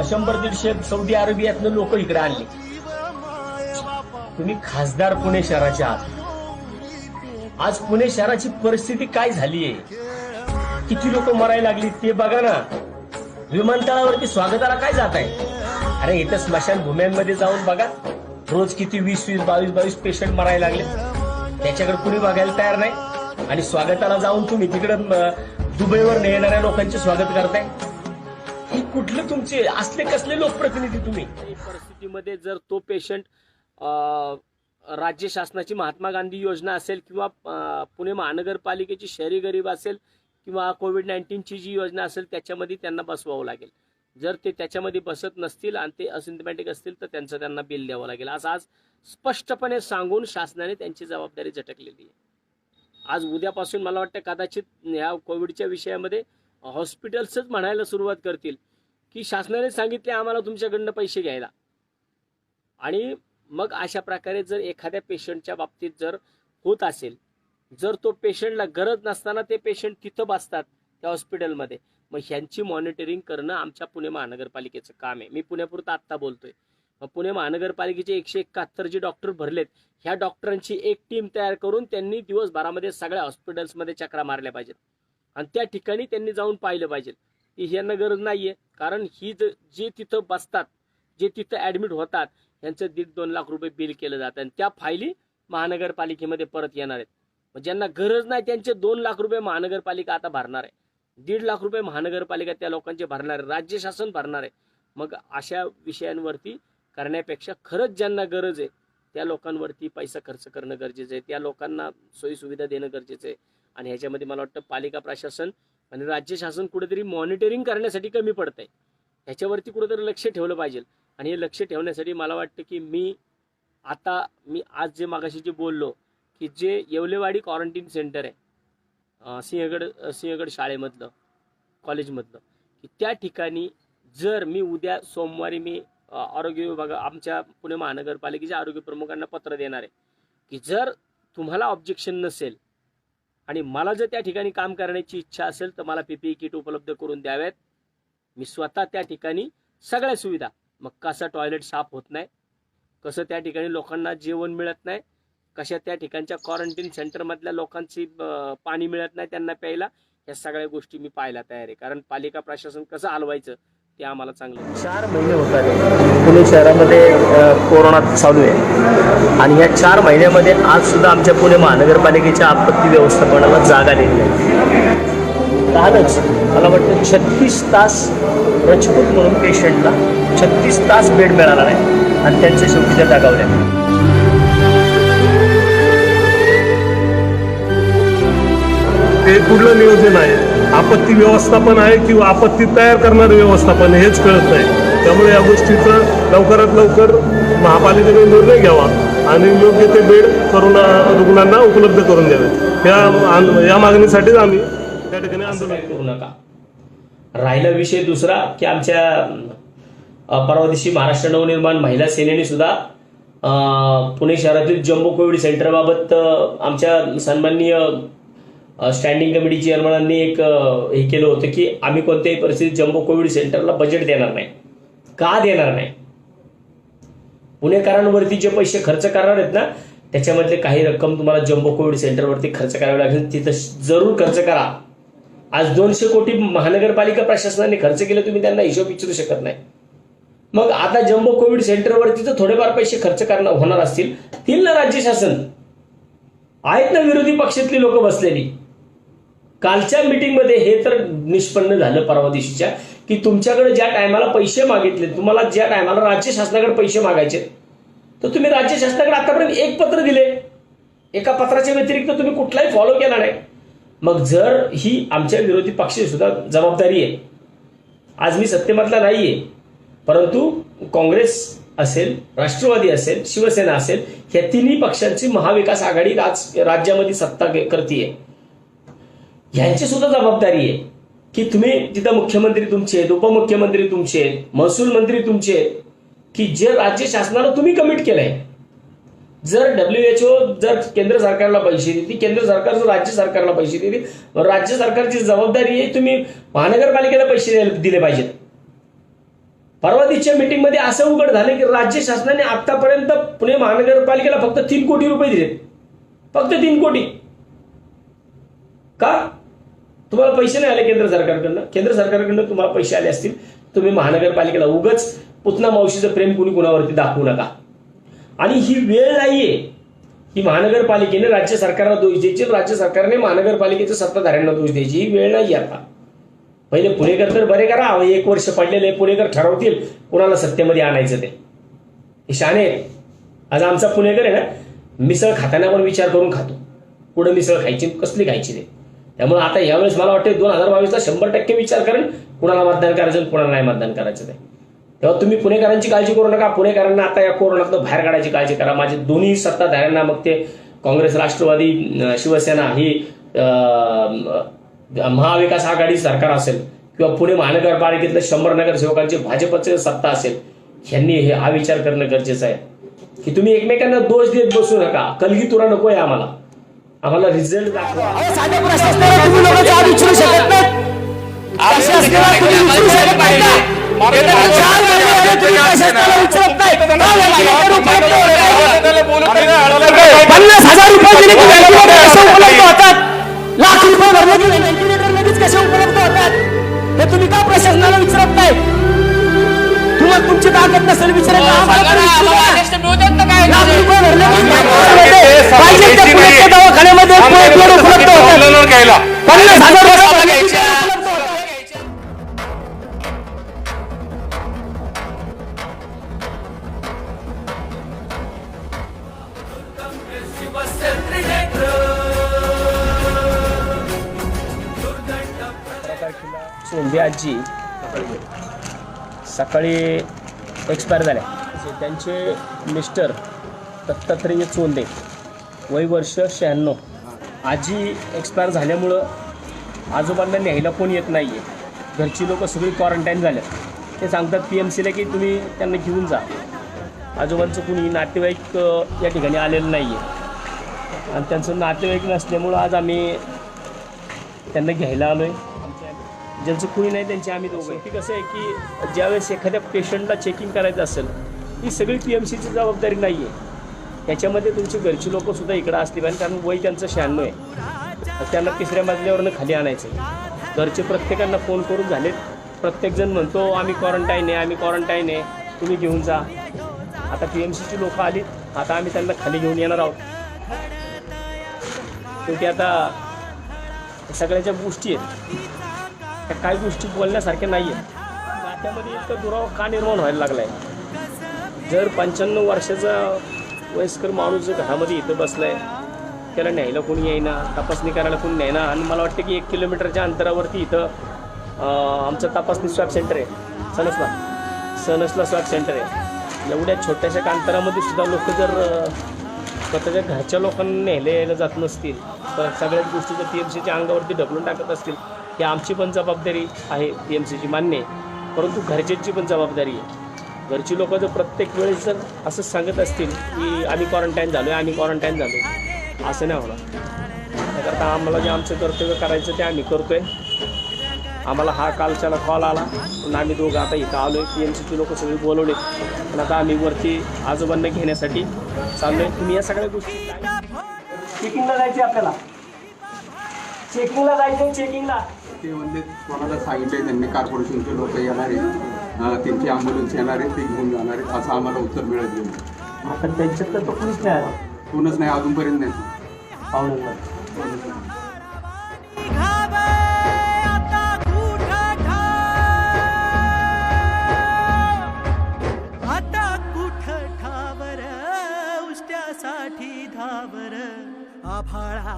100-150 सौदी अरेबियातनं लोक इकडे आणले. तुम्ही खासदार पुणे शहराचे आहात. आज पुणे शहराची परिस्थिती काय झाली आहे, किती लोक मरायला लागली ते बघा ना. विमानतळावरती स्वागताला काय जात आहे. अरे इथं स्मशानभूम्यांमध्ये जाऊन बघा, रोज किती 20-20, 22-22 पेशंट मरायला लागले. त्याच्याकडे कुणी बघायला तयार नाही आणि स्वागताला जाऊन तुम्ही तिकडं दुबईवर येणाऱ्या लोकांचे स्वागत करताय. ही कुठले तुमचे असले कसले लोकप्रतिनिधी तुम्ही. परिस्थितीमध्ये जर तो पेशंट राज्य शासनाची महात्मा गांधी योजना असेल किंवा पुणे महानगरपालिकेची शहरी गरीब असेल किंवा कोविड-19ची जी योजना असेल त्याच्यामध्ये त्यांना बसवावं लागेल. जर ते त्याच्यामध्ये बसत नसतील आणि ते असिम्प्टमॅटिक असतील तर त्यांना बिल द्यावं लागेल. असं आज स्पष्टपणे सांगून शासनाने त्यांची जबाबदारी झटकलेली आहे. आज उद्यापासून मला वाटतं कदाचित ह्या कोविडच्या विषयामध्ये हॉस्पिटल्सच म्हणायला सुरुवात करतील की शासनाने सांगितले आम्हाला तुमच्याकडनं पैसे घ्यायला. आणि मग अशा प्रकारे जर एखाद्या पेशंटच्या बाबतीत जर होत असेल, जर तो पेशंटला गरज नसताना ते पेशंट तिथं बसतात त्या हॉस्पिटलमध्ये, मग ह्यांची मॉनिटरिंग करणं आमच्या पुणे महानगरपालिकेचं काम आहे. मी पुण्यापुरतं आत्ता बोलतोय. मग पुणे महानगरपालिकेचे 171 जे डॉक्टर भरलेत, ह्या डॉक्टरांची एक टीम तयार करून त्यांनी दिवसभरामध्ये सगळ्या हॉस्पिटल्समध्ये चक्रा मारल्या पाहिजेत आणि त्या ठिकाणी त्यांनी जाऊन पाहिलं पाहिजे की ह्यांना गरज नाहीये. कारण ही जे तिथं बसतात, जे तिथं ॲडमिट होतात, यांचं 1.5-2 लाख रुपये बिल केलं जातं आणि त्या फायली महानगरपालिकेमध्ये परत येणार आहेत. मग ज्यांना गरज नाही त्यांचे 2 लाख रुपये महानगरपालिका आता भरणार आहे. 1,50,000 रुपये महानगरपालिका त्या लोकांचे भरणार आहे, राज्य शासन भरणार आहे. मग अशा विषयांवरती करण्यापेक्षा खरंच ज्यांना गरज आहे त्या लोकांवरती पैसा खर्च करणं गरजेचं आहे, त्या लोकांना सोयीसुविधा देणं गरजेचं आहे. आणि ह्याच्यामध्ये मला वाटतं पालिका प्रशासन आणि राज्य शासन कुठेतरी मॉनिटरिंग करण्यासाठी कमी पडत आहे. ह्याच्यावरती कुठेतरी लक्ष ठेवलं पाहिजे. आणि हे लक्ष ठेवण्यासाठी मला वाटतं की मी आज जे मागाशी जे बोललो की जे येवलेवाडी क्वारंटीन सेंटर आहे सिंहगड शाळेमधलं कॉलेजमधलं, की त्या ठिकाणी जर मी उद्या सोमवारी मी आरोग्य विभाग आमच्या पुणे महानगरपालिकेच्या आरोग्य प्रमुखांना पत्र देणार आहे की जर तुम्हाला ऑब्जेक्शन नसेल आणि मला जर त्या ठिकाणी काम करण्याची इच्छा असेल तर मला PPE किट उपलब्ध करून द्याव्यात. मी स्वतः त्या ठिकाणी सगळ्या सुविधा, मग कसं टॉयलेट साफ होत नाही, कसं त्या ठिकाणी लोकांना जेवण मिळत नाही, कशा त्या ठिकाणच्या क्वारंटीन सेंटरमधल्या लोकांची पाणी मिळत नाही त्यांना प्यायला, या सगळ्या गोष्टी मी पाहायला तयार आहे. कारण पालिका प्रशासन कसं हलवायचं ते आम्हाला चांगलं. 4 महिने होत आले पुणे शहरामध्ये कोरोना चालू आहे आणि या 4 महिन्यामध्ये आज सुद्धा आमच्या पुणे महानगरपालिकेच्या आपत्ती व्यवस्थापनाला जाग आलेली नाही. कालच मला वाटतं 36 तास रजपूत म्हणून पेशंटला 36 तास बेड मिळाला नाही आणि त्यांच्या शेवटी त्या दगावल्या. हे कुठलं नियोजन आहे, आपत्ती व्यवस्थापन आहे किंवा आपत्ती तयार करणारं व्यवस्थापन हेच कळत नाही. त्यामुळे या गोष्टीचं लवकरात लवकर महापालिकेने निर्णय घ्यावा आणि योग्य ते बेड करोना रुग्णांना उपलब्ध करून द्यावे. या मागणीसाठीच आम्ही त्या ठिकाणी आंदोलन करू नका. राहिला विषय दुसरा की आमच्या परवा दिवशी महाराष्ट्र नवनिर्माण महिला सेनेने सुद्धा पुणे शहरातील जम्बो कोविड सेंटरबाबत आमच्या सन्माननीय स्टँडिंग कमिटी चेअरमनांनी एक हे केलं होतं की आम्ही कोणत्याही परिस्थितीत जम्बो कोविड सेंटरला बजेट देणार नाही. का देणार नाही? पुणेकरांवरती जे पैसे खर्च करणार आहेत ना त्याच्यामधले काही रक्कम तुम्हाला जम्बो कोविड सेंटरवरती खर्च करावी लागेल, तिथं जरूर खर्च करा. आज 200 कोटी महानगरपालिका प्रशासनाने खर्च केले, तुम्ही त्यांना हिशोब विचारू शकत नाही. मग आता जम्बो कोविड सेंटरवरती तर थोडेफार पैसे खर्च करणार होणार असतील ना राज्य शासन आहेत ना विरोधी पक्षातली लोक बसलेली. कालच्या मीटिंगमध्ये हे तर निष्पन्न झालं परवा दिवशीच्या की तुमच्याकडे ज्या टायमाला पैसे मागितले, तुम्हाला ज्या टायमाला राज्य शासनाकडे पैसे मागायचे तर तुम्ही राज्य शासनाकडे आतापर्यंत एक पत्र दिले, एका पत्राच्या व्यतिरिक्त तुम्ही कुठलाही फॉलो केला नाही. मग जर ही आमच्या विरोधी पक्षाची सुद्धा जबाबदारी आहे, आज मी सत्तेमधला नाहीये परंतु काँग्रेस असेल, राष्ट्रवादी असेल, शिवसेना असेल, ह्या तिन्ही पक्षांची महाविकास आघाडी आज राज्यामध्ये सत्ता करतीये. ह्यांची सुद्धा जबाबदारी आहे की तुम्ही तिथं मुख्यमंत्री तुमचे आहेत, उपमुख्यमंत्री तुमचे आहेत, महसूल मंत्री तुमचे आहेत की जे राज्य शासनाला तुम्ही कमिट केलंय. जर WHO जर केंद्र सरकारला पैसे देते, केंद्र सरकार जर राज्य सरकारला पैसे देते, राज्य सरकारची जबाबदारी आहे तुम्ही महानगरपालिकेला पैसे दिले पाहिजेत. परवा दिवशीच्या मीटिंगमध्ये असं उघड झालं की राज्य शासनाने आतापर्यंत पुणे महानगरपालिकेला फक्त 3 कोटी रुपये दिलेत, फक्त 3 कोटी. का? तुम्हाला पैसे नाही आले केंद्र सरकारकडनं? केंद्र सरकारकडनं तुम्हाला पैसे आले असतील तुम्ही महानगरपालिकेला उगाच पुतना मावशीचं प्रेम कुणी कुणावरती दाखवू नका. आणि ही वेळ नाहीये की महानगरपालिकेने राज्य सरकारला दोष द्यायची, राज्य सरकारने महानगरपालिकेच्या सत्ताधाऱ्यांना दोष द्यायची. ही वेळ नाही आता. पहिले पुणेकर तर बरे करा, 1 वर्ष पडलेले पुणेकर ठरवतील कुणाला सत्तेमध्ये आणायचं ते शाणे आहेत. आज आमचा पुणेकर आहे ना, मिसळ खाताना पण विचार करून खातो, पुढे मिसळ खायची कसली खायची ते. त्यामुळे आता यावेळेस मला वाटतं 2022ला 100% विचार करेन कुणाला मतदान करायचं कुणाला नाही मतदान करायचं ते. तेव्हा तुम्ही पुणेकरांची काळजी करू नका. पुणेकरांना आता या कोरोनातनं बाहेर काढायची काळजी करा. माझे दोन्ही सत्ताधाऱ्यांना, मग ते काँग्रेस, राष्ट्रवादी, शिवसेना ही महाविकास आघाडी सरकार असेल किंवा पुणे महानगरपालिकेतल्या 100 नगरसेवकांची भाजपचे सत्ता असेल, यांनी हा विचार करणं गरजेचं आहे की तुम्ही एकमेकांना दोष देत बसू नका. कलगी तुरा नको आहे आम्हाला रिझल्ट दाखवा. साध्या प्रशासनाला तुम्ही लोक जाब विचारू शकत नाहीत. प्रशासनाला तुम्ही विचारू शकत नाही का? गेल्या 4 महिन्यामध्ये तुम्ही प्रशासनाला विचारत नाही. 50,000 रुपये दिले की व्हेंटिलेटर कसे उपलब्ध होतात? लाख रुपये भरले की व्हेंटिलेटर लगेच कसे उपलब्ध होतात? हे तुम्ही का प्रशासनाला विचारत नाही? तुम्हाला तुमची ताकद नसेल विचारायला लाख रुपये भरले पाहिजे त्या पुण्याच्या दवाखान्यामध्ये उपलब्ध होतात. 50,000 रुपये चोंदे आजी सकाळी एक्सपायर झाल्या. त्यांचे मिस्टर दत्तात्रेय चोंदे वय वर्ष 96. आजी एक्सपायर झाल्यामुळं आजोबांना न्यायला कोण येत नाही आहे. घरची लोकं सगळी क्वारंटाईन झाल्यात. ते सांगतात PMCला की तुम्ही त्यांना घेऊन जा. आजोबांचं कुणी नातेवाईक या ठिकाणी आलेलं नाही आहे आणि त्यांचं नातेवाईक नसल्यामुळं आज आम्ही त्यांना घ्यायला आलो आहे. ज्यांचं कुणी नाही त्यांचे आम्ही दोघं. की कसं आहे की ज्यावेळेस एखाद्या पेशंटला चेकिंग करायचं असेल ही सगळी PMCची जबाबदारी नाही आहे. त्याच्यामध्ये तुमची घरची लोकंसुद्धा इकडं असली पाहिजे, कारण वय त्यांचं 96 आहे. त्यांना 3ऱ्या मजल्यावरनं खाली आणायचं आहे. घरचे प्रत्येकांना फोन करून झालेत. प्रत्येकजण म्हणतो आम्ही क्वारंटाईन आहे, तुम्ही घेऊन जा. आता PMCची लोकं आलीत, आता आम्ही त्यांना खाली घेऊन येणार आहोत. शेवटी आता सगळ्याच्या गोष्टी आहेत, त्या काही गोष्टी बोलण्यासारख्या नाही आहेत. नात्यामध्ये इतका दुरावा का निर्माण व्हायला लागला आहे? जर 95 वर्षाचा वयस्कर माणूस जर घरामध्ये इथं बसला आहे, त्याला न्यायला कोणी येईना, तपासणी करायला कोणी नाही ना. आणि मला वाटतं की 1 किलोमीटरच्या अंतरावरती इथं आमचं तपासणी स्वॅब सेंटर आहे, सनसला स्वॅब सेंटर आहे. एवढ्या छोट्याशा अंतरामध्ये सुद्धा लोक जर स्वतःच्या घरच्या लोकांना न्यायला यायला जात नसतील, तर सगळ्याच गोष्टी जर PMCच्या अंगावरती ढकलून टाकत असतील, ही आमची पण जबाबदारी आहे, PMCची मान्य आहे. परंतु घरच्यांची पण जबाबदारी आहे. घरची लोकं जर प्रत्येक वेळेस जर असंच सांगत असतील की आम्ही क्वारंटाईन झालो आहे, असं नाही होणार. त्याकरता आम्हाला जे आमचं कर्तव्य करायचं ते आम्ही करतो आहे. आम्हाला हा कालच्याला कॉल आला पण आम्ही दोघं आता इथं आलो आहे. PMCची लोकं सगळी बोलवले पण आता आम्ही वरती आजोबांना घेण्यासाठी चाललो आहे. तुम्ही या सगळ्या गोष्टी चेकिंगला जायचे, आपल्याला चेकिंगला जायचं, चेकिंगला ते म्हणजे कोणाला सांगितलं त्यांनी कॉर्पोरेशनचे लोक येणार आहेत, त्यांची ॲम्ब्युलन्स येणार आहेत, ते घेऊन जाणार आहेत असं आम्हाला उत्तर मिळत गेलं. आता त्यांच्यात तर कोणीच नाही आला, कोणच नाही अजूनपर्यंत नाही. पाहुण्यांना साठी धावर आभाळा.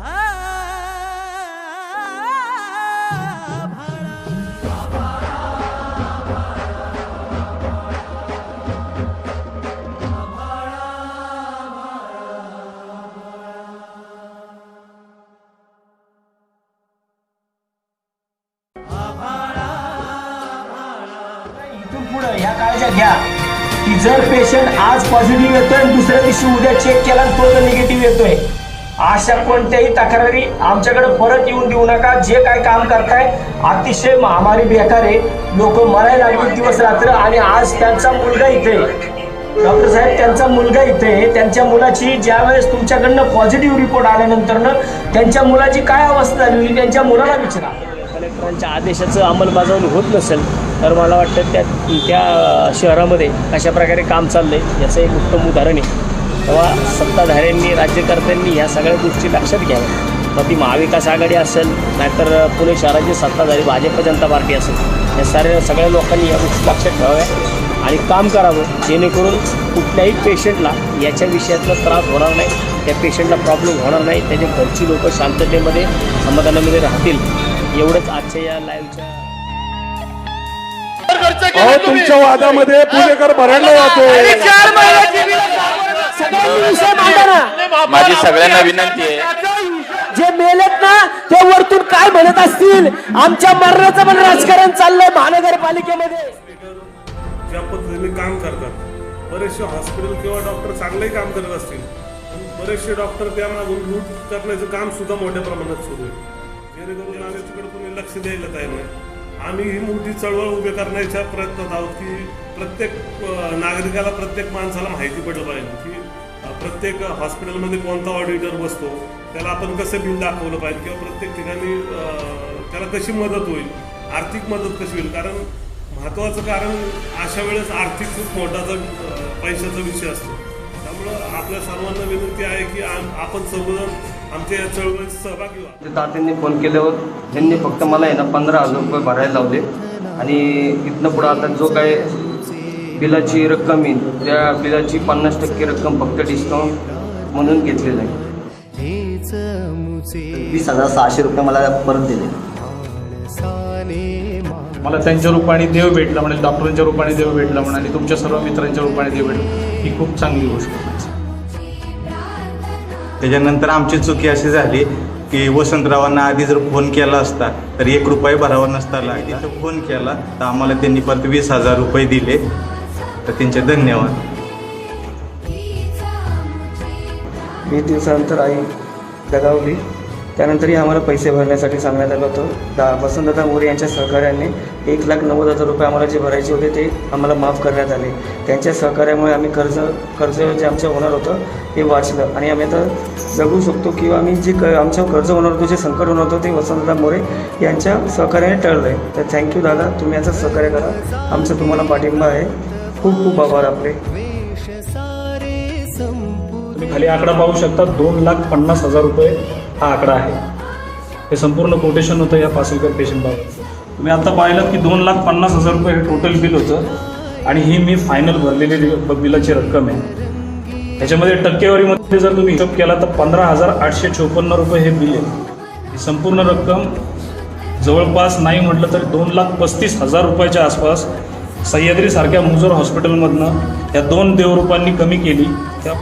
इथून पुढे ह्या काळाच्या घ्या की जर पेशंट आज पॉझिटिव्ह येतोय आणि दुसऱ्या दिवशी उद्या चेक केला आणि तो निगेटिव्ह येतोय, अशा कोणत्याही तक्रारी आमच्याकडे परत येऊन देऊ नका. जे काय काम करताय अतिशय महामारी बेकार आहे. लोक मरायला लागले दिवस रात्र. आणि आज त्यांचा मुलगा इथे, डॉक्टर साहेब त्यांचा मुलगा इथे, त्यांच्या मुलाची ज्या वेळेस तुमच्याकडनं पॉझिटिव्ह रिपोर्ट आल्यानंतरनं त्यांच्या मुलाची काय अवस्था झाली त्यांच्या मुलाला विचारा. कलेक्टरांच्या आदेशाचं अंमलबजावणी होत नसेल तर मला वाटतं त्या शहरामध्ये कशा प्रकारे काम चाललंय याचं एक उत्तम उदाहरण आहे. तेव्हा सत्ताधाऱ्यांनी, राज्यकर्त्यांनी ह्या सगळ्या गोष्टी लक्षात घ्याव्या. मग ती महाविकास आघाडी असेल, नाहीतर पुणे शहराची सत्ताधारी भाजप जनता पार्टी असेल, या सगळ्या लोकांनी या गोष्टी लक्षात ठेवाव्या आणि काम करावं, जेणेकरून कुठल्याही पेशंटला याच्या विषयातला त्रास होणार नाही, त्या पेशंटला प्रॉब्लेम होणार नाही, त्याच्या घरची लोक शांततेमध्ये, समाधानामध्ये राहतील. एवढंच आजच्या या लाईव्हच्या. तुमच्या वादामध्ये पुणेकर भरडला जातोय. माझी सगळ्यांना विनंती आहे, जे मेलेत ना ते वरतून काय म्हणत असतील. आमच्या मरणाचं पण राजकारण चाललंय महानगरपालिकेमध्ये. ज्या पद्धतीने काम करतात, बरेचसे हॉस्पिटल किंवा डॉक्टर चांगलंही काम करत असतील, बरेचसे डॉक्टर त्यांना लूट करण्याचं काम सुद्धा मोठ्या प्रमाणात सुरू आहे, जेणेकरून नागरिकांकडे कोणी लक्ष द्यायला तयार नाही. आम्ही ही मोठी चळवळ उभी करण्याच्या प्रयत्नात आहोत की प्रत्येक नागरिकाला, प्रत्येक माणसाला माहिती पडलं पाहिजे की प्रत्येक हॉस्पिटलमध्ये कोणता ऑडिटर बसतो, त्याला आपण कसं बिल दाखवलं पाहिजे, किंवा प्रत्येक ठिकाणी त्याला कशी मदत होईल, आर्थिक मदत कशी होईल. कारण महत्त्वाचं कारण अशा वेळेस आर्थिक खूप मोठाचा पैशाचा विषय असतो. त्यामुळं आपल्या सर्वांना विनंती आहे की आपण सर्वजण आमच्या या चळवळीत सहभागी व्हा. तात्यांनी फोन केल्यावर त्यांनी फक्त मला आहे ना 15,000 रुपये भरायला लावले आणि इथनं पुढं आता जो काय बिलाची रक्कम येईल त्या बिलाची 50% रक्कम फक्त डिस्काउंट म्हणून घेतलेलं आहे. 20,600 रुपये मला परत दिले. मला त्यांच्या रूपाने देव भेटला म्हणजे डॉक्टरांच्या रूपाने देव भेटला म्हणा आणि तुमच्या सर्व मित्रांच्या रूपाने देव भेटला ही खूप चांगली गोष्ट आहे. त्याच्यानंतर आमची चुकी अशी झाली की वसंतरावांना आधी जर फोन केला असता तर ₹1 भरावा नसता लागला. तिथं फोन केला तर आम्हाला त्यांनी परत 20,000 रुपये दिले, तर त्यांचे धन्यवाद. 20 दिवसानंतर आई दगावली. त्यानंतरही आम्हाला पैसे भरण्यासाठी सांगण्यात आलं होतं. वसंतदादा मोरे यांच्या सहकार्याने 1,90,000 रुपये आम्हाला जे भरायचे होते ते आम्हाला माफ करण्यात आले. त्यांच्या सहकार्यामुळे आम्ही कर्ज जे आमचं होणार होतं ते वाचलं आणि आम्ही आता जगू शकतो किंवा आम्ही जे आमच्यावर कर्ज होणार होतं, जे संकट होणार होतं ते वसंतदादा मोरे यांच्या सहकार्याने टळलं आहे. तर थँक्यू दादा, तुम्ही याचं सहकार्य करा. आमचा तुम्हाला पाठिंबा आहे. खूप खूप आभार आपले. तुम्ही खाली आकडा पाहू शकता, 2,50,000 रुपये हा आकडा आहे. हे संपूर्ण कोटेशन होतं या पासलकर पेशंटबाबत. तुम्ही आता पाहिलं की 2,50,000 रुपये हे टोटल बिल होतं आणि ही मी फायनल भरलेली बिलाची रक्कम आहे. त्याच्यामध्ये टक्केवारीमध्ये जर तुम्ही हिशोब केला तर 15,854 रुपये हे बिल आहे. ही संपूर्ण रक्कम जवळपास नाही म्हटलं तर 2,35,000 रुपयाच्या आसपास सह्याद्रीसारख्या मुजोर हॉस्पिटलमधनं या 2 देवरूपांनी कमी केली. त्या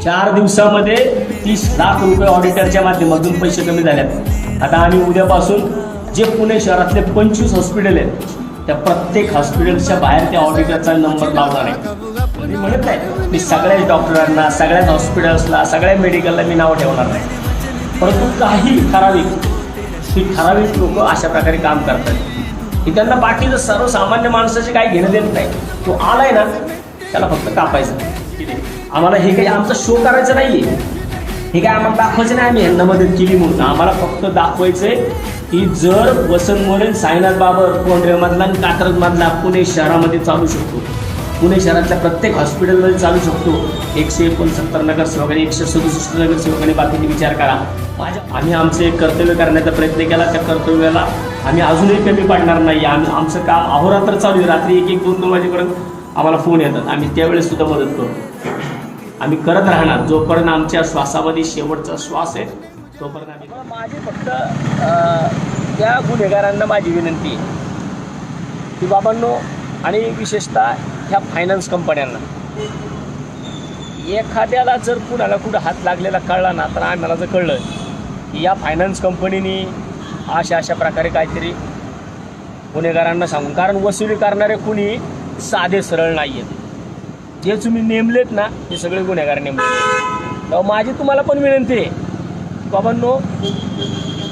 4 दिवसामध्ये 30 लाख रुपये ऑडिटरच्या माध्यमातून पैसे कमी झाल्यात. आता आम्ही उद्यापासून जे पुणे शहरातले 25 हॉस्पिटल आहेत त्या प्रत्येक हॉस्पिटलच्या बाहेर त्या ऑडिटरचा नंबर लावणार आहे. मी म्हणत नाही मी सगळ्याच डॉक्टरांना, सगळ्याच हॉस्पिटल्सला, सगळ्या मेडिकलला मी नाव ठेवणार नाही, परंतु काही ठराविक लोक अशा प्रकारे काम करतात की त्यांना बाकीचं सर्वसामान्य माणसाचे काही घेणं देत नाही. तो आलाय ना त्याला फक्त कापायचं. आम्हाला हे काही आमचा शो करायचं नाही आहे, हे काय आम्हाला दाखवायचं नाही आम्ही ह्यांना मदत केली म्हणून. आम्हाला फक्त दाखवायचं आहे की जर वसंत मोरे, साईनाथ बाबर, कोंढरेमधला आणि कात्रजमधला पुणे शहरामध्ये चालू शकतो, पुणे शहरातल्या प्रत्येक हॉस्पिटलमध्ये चालू शकतो. 169 नगरसेवकांनी, 167 नगरसेवकांनी बाकीचे विचार करा. आम्ही आमचे कर्तव्य करण्याचा प्रयत्न केला. त्या कर्तव्याला आम्ही अजूनही कमी पाडणार नाही. आमचं काम अहोरात्र चालू आहे. रात्री 1-1, 2-2 वाजेपर्यंत आम्हाला फोन येतात. आम्ही त्यावेळेस सुद्धा मदत करतो. आम्ही करत राहणार जोपर्यंत आमच्या श्वासामध्ये शेवटचा श्वास आहे तोपर्यंत आम्ही. माझी फक्त त्या गुन्हेगारांना माझी विनंती आहे की बाबांनो, आणि विशेषतः ह्या फायनान्स कंपन्यांना, एखाद्याला जर कुणाला कुठं हात लागलेला कळला ना, तर आम्हाला जर कळलं की या फायनान्स कंपनीने अशा प्रकारे काहीतरी गुन्हेगारांना सांगून, कारण वसुली करणारे कुणी साधे सरळ नाही आहेत. जे तुम्ही नेमलेत ना ते सगळे गुन्हेगार नेमले. तेव्हा माझी तुम्हाला पण विनंती आहे बाबांनो,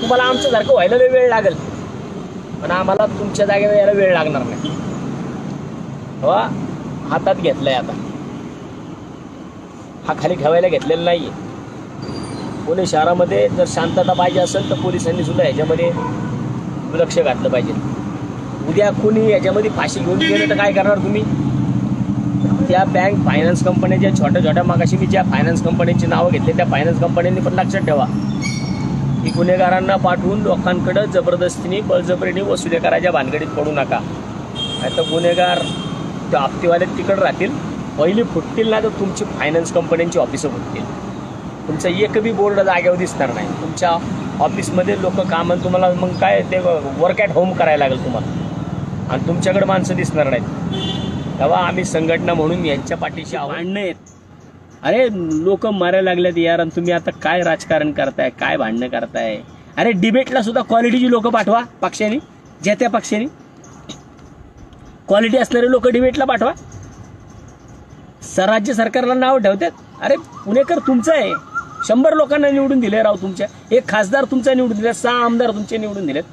तुम्हाला आमच्यासारखं व्हायला वेळ लागेल पण आम्हाला तुमच्या जागेवर यायला वेळ लागणार नाही. तेव्हा हातात घेतलं आहे, आता हा खाली ठेवायला घेतलेला नाही आहे. पुणे शहरामध्ये जर शांतता पाहिजे असेल तर पोलिसांनी सुद्धा ह्याच्यामध्ये लक्ष घातलं पाहिजे. उद्या कोणी याच्यामध्ये फाशी घेऊन गेलं तर काय करणार तुम्ही? त्या बँक फायनान्स कंपन्या ज्या छोट्या मागाशी मी ज्या फायनान्स कंपन्यांची नावं घेतली त्या फायनान्स कंपन्यांनी पण लक्षात ठेवा की गुन्हेगारांना पाठवून लोकांकडं जबरदस्तीने बळजबरीने वसुली करायच्या भानगडीत पडू नका. नाही तर गुन्हेगार त्या हप्तेवाले तिकडं राहतील, पहिली फुटतील ना तर तुमची फायनान्स कंपन्यांची ऑफिसं फुटतील. तुमचं एक बी बोर्ड जागेवर दिसणार नाही. तुमच्या ऑफिसमध्ये लोक कामं, तुम्हाला मग काय ते वर्क ॲट होम करायला लागेल तुम्हाला, आणि तुमच्याकडे माणसं दिसणार नाहीत. तेव्हा आम्ही संघटना म्हणून यांच्या पाठीशी भांडणं आहेत. अरे लोक मारायला लागल्यात यार, आणि तुम्ही आता काय राजकारण करताय, काय भांडणं करताय? अरे डिबेटला सुद्धा क्वालिटीची लोक पाठवा पक्षाने, ज्या त्या पक्षाने क्वालिटी असणारे लोक डिबेटला पाठवा. राज्य सरकारला नाव ठेवतात. अरे पुणेकर तुमचं आहे, 100 लोकांना निवडून दिले राव तुमच्या, एक खासदार तुमचा निवडून दिले, 6 आमदार तुमचे निवडून दिलेत,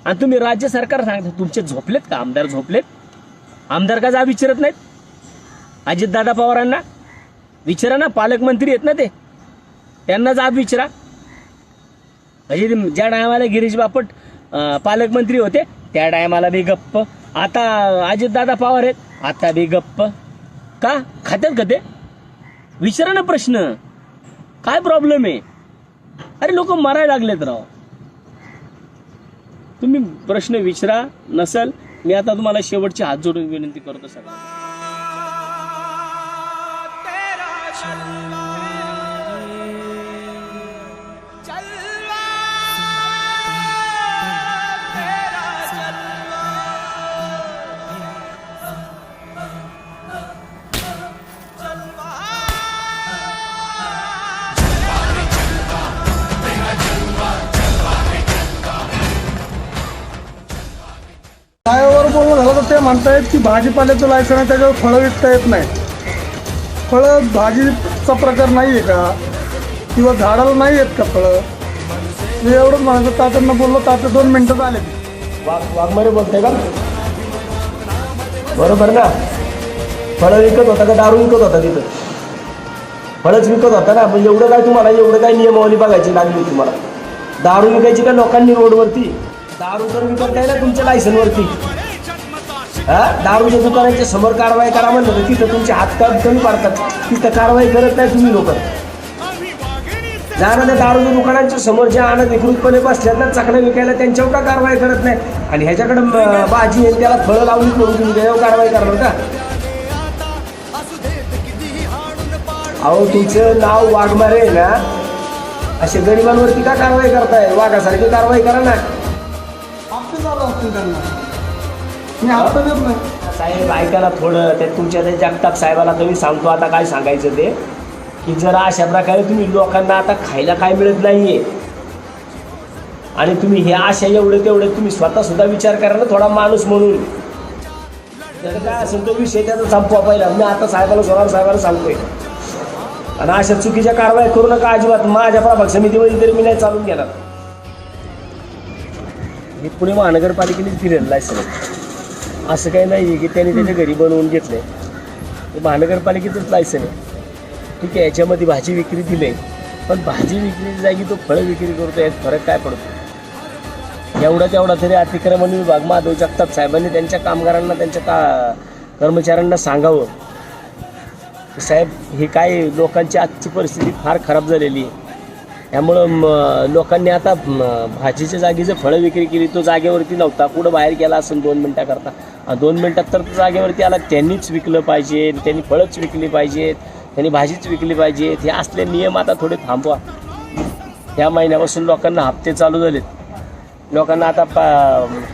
आणि तुम्ही राज्य सरकार सांगता तुमचे झोपलेत का आमदार? झोपलेत? आमदार का जाब विचारत नाहीत? अजितदादा पवारांना विचारा ना, पालकमंत्री आहेत ना ते, त्यांना जाब विचारा. म्हणजे ज्या टायमाला गिरीश बापट पालकमंत्री होते त्या टायमाला बी गप्प, आता अजितदादा पवार आहेत आता बी गप्प. का खात्यात का ते? विचारा ना प्रश्न, काय प्रॉब्लेम आहे? अरे लोक मरायला लागलेत राव. तुम्ही प्रश्न विचारा. नसल मी आता तुम्हाला शेवटची हात जोडून विनंती करतो सगळ्यांना. म्हणतायत की भाजीपाल्याचं लायसन आहे त्याच्यावर फळं विकता येत नाही. फळं भाजीचा प्रकार नाही आहे का, किंवा झाडाला नाही आहेत का फळं? मी एवढंच म्हणायचं. तात्यांना बोललो, तात्या 2 मिनटं आले. वाघमारे बोलते का? बरोबर ना. फळं विकत होता का दारू विकत होता तिथं? फळच विकत होता ना. म्हणजे एवढं काय तुम्हाला, एवढं काय नियमावली बघायची लागली तुम्हाला? दारू विकायची का लोकांनी रोडवरती? दारू तर विकत ना तुमच्या लायसनवरती. दारूच्या दुकानाच्या समोर कारवाई करा म्हणलं तर तिथं तुमचे हात कमी पडतात. तिथं कारवाई करत नाही तुम्ही लोक. जाणं त्या दारूच्या दुकानांच्या समोर ज्या अनधिकृतपणे बसल्यात ना चकण्या विकायला, त्यांच्यावर का कारवाई करत नाही? आणि ह्याच्याकडं भाजी आहे त्याला फळं लावली करून तुम्ही त्याच्यावर कारवाई करणार का? अहो तुमचं नाव वाघमारे आहे ना, असे गरिबांवरती का कारवाई करताय? वाघासारखी कारवाई करा ना. हप्ते चालू असतील त्यांना, मी हप्ता देत नाही. साहेब ऐका ना थोडं. ते तुमच्या त्या जगताप साहेबाला तुम्ही सांगतो आता काय सांगायचं ते, की जरा अशा प्रकारे तुम्ही लोकांना आता खायला काय मिळत नाहीये, आणि तुम्ही हे अशा एवढे तेवढे तुम्ही स्वतः सुद्धा विचार करा ना थोडा माणूस म्हणून. त्याला काय असेल तो विषय त्याचा संपवा पहिला. मी आता साहेबाला सोनार साहेबाला सांगतोय, आणि अशा चुकीच्या कारवाई करू नका अजिबात. माझ्या प्रभाग समितीमध्ये तरी मी नाही चालून घेणार. हे पुणे महानगरपालिकेनेच दिलेलं लायसन आहे. असं काही नाही आहे की त्यांनी त्याच्या घरी बनवून घेतलं आहे. हे महानगरपालिकेचंच लायसन आहे. ठीक आहे, याच्यामध्ये भाजी विक्री दिली आहे, पण भाजी विक्रीच्या जागी तो फळं विक्री करतो, यात फरक काय पडतो? एवढा तेवढा तरी अतिक्रमण विभाग माधव जगताप साहेबांनी त्यांच्या कामगारांना, त्यांच्या कर्मचाऱ्यांना सांगावं, साहेब हे काय लोकांची आजची परिस्थिती फार खराब झालेली आहे. त्यामुळं लोकांनी आता भाजीच्या जागी जर फळं विक्री केली, तो जागेवरती नव्हता, कुठं बाहेर गेला असेल 2 मिनटाकरता, 2 मिनटात तर जागेवरती आला. त्यांनीच विकलं पाहिजे, त्यांनी फळंच विकली पाहिजेत, त्यांनी भाजीच विकली पाहिजेत. हे असले नियम आता थोडे थांबवा. ह्या महिन्यापासून लोकांना हप्ते चालू झालेत. लोकांना आता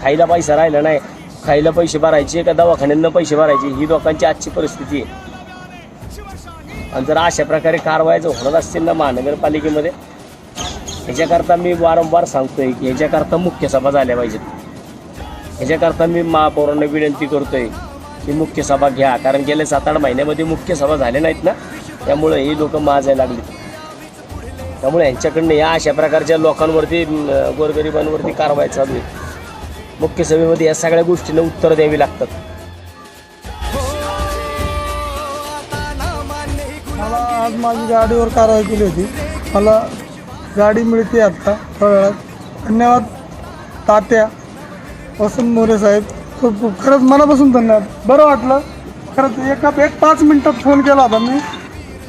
खायला पैसा राहिला नाही. खायला पैसे भरायचे का दवाखान्यांना पैसे भरायचे, ही लोकांची आजची परिस्थिती आहे. आणि जर अशा प्रकारे कारवाया होणार असतील ना महानगरपालिकेमध्ये, ह्याच्याकरता मी वारंवार सांगतोय की ह्याच्याकरता मुख्य सभा झाल्या पाहिजेत. ह्याच्याकरता मी महापौरांना विनंती करतोय की मुख्य सभा घ्या. कारण गेल्या 7-8 महिन्यामध्ये मुख्य सभा झाल्या नाहीत ना, त्यामुळे ही लोक माजायला लागली. त्यामुळे यांच्याकडनं या अशा प्रकारच्या लोकांवरती, गोरगरिबांवरती कारवाई चालू आहे. मुख्य सभेमध्ये या सगळ्या गोष्टींना उत्तर द्यावी लागतात. मला आज माझी गाडीवर कारवाई केली होती. मला गाडी मिळते आत्ता थोड्या वेळात. धन्यवाद तात्या, वसंत मोरे साहेब, खूप खूप खरंच मनापासून धन्यवाद. बरं वाटलं खरंच. एक 5 मिनटात फोन केला होता मी,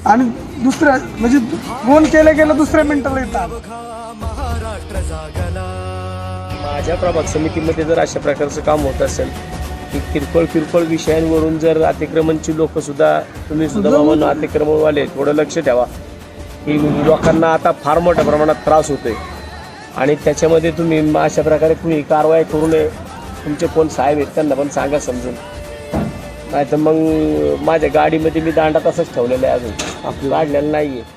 आणि दुसऱ्या म्हणजे फोन केल्या दुसऱ्या मिनिटाला येतात. माझ्या प्रभाग समितीमध्ये जर अशा प्रकारचं काम होत असेल की किरकोळ विषयांवरून जर अतिक्रमणची लोक सुद्धा, तुम्ही सुद्धा बाबांना अतिक्रमणवाले थोडं लक्ष ठेवा की लोकांना आता फार मोठ्या प्रमाणात त्रास होतोय, आणि त्याच्यामध्ये तुम्ही अशा प्रकारे कुणी कारवाई करू नये. तुमचे कोण साहेब आहेत त्यांना पण सांगा समजून. नाही तर मग माझ्या गाडीमध्ये मी दांडा तसंच ठेवलेला आहे, अजून आपलं काढलेलं नाही आहे.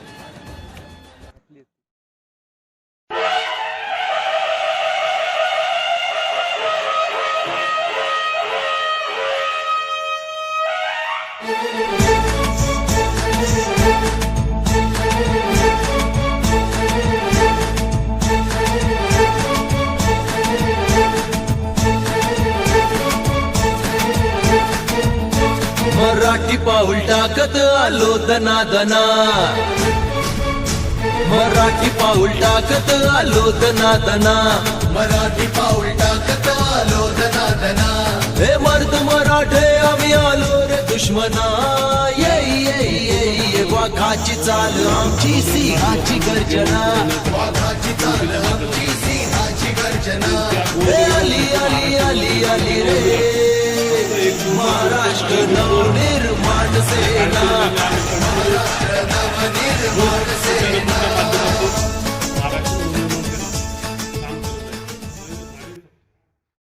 मराठी पाऊल टाकत आलो दनादना, मराठी पाऊल टाकत आलो दनादना, मराठी पाऊल टाकत आलो दनादना. हे मर्द मराठे आम्ही आलो रे दुश्मना. ये ये ये ये वाघाची चाल आमची, सिंहाची गर्जना, वाघाची चाल आमची, सिंहाची गर्जना. हे आली आली आली आली रे महाराष्ट्र नवनिर्माण सेना, महाराष्ट्र नवनिर्माण सेना.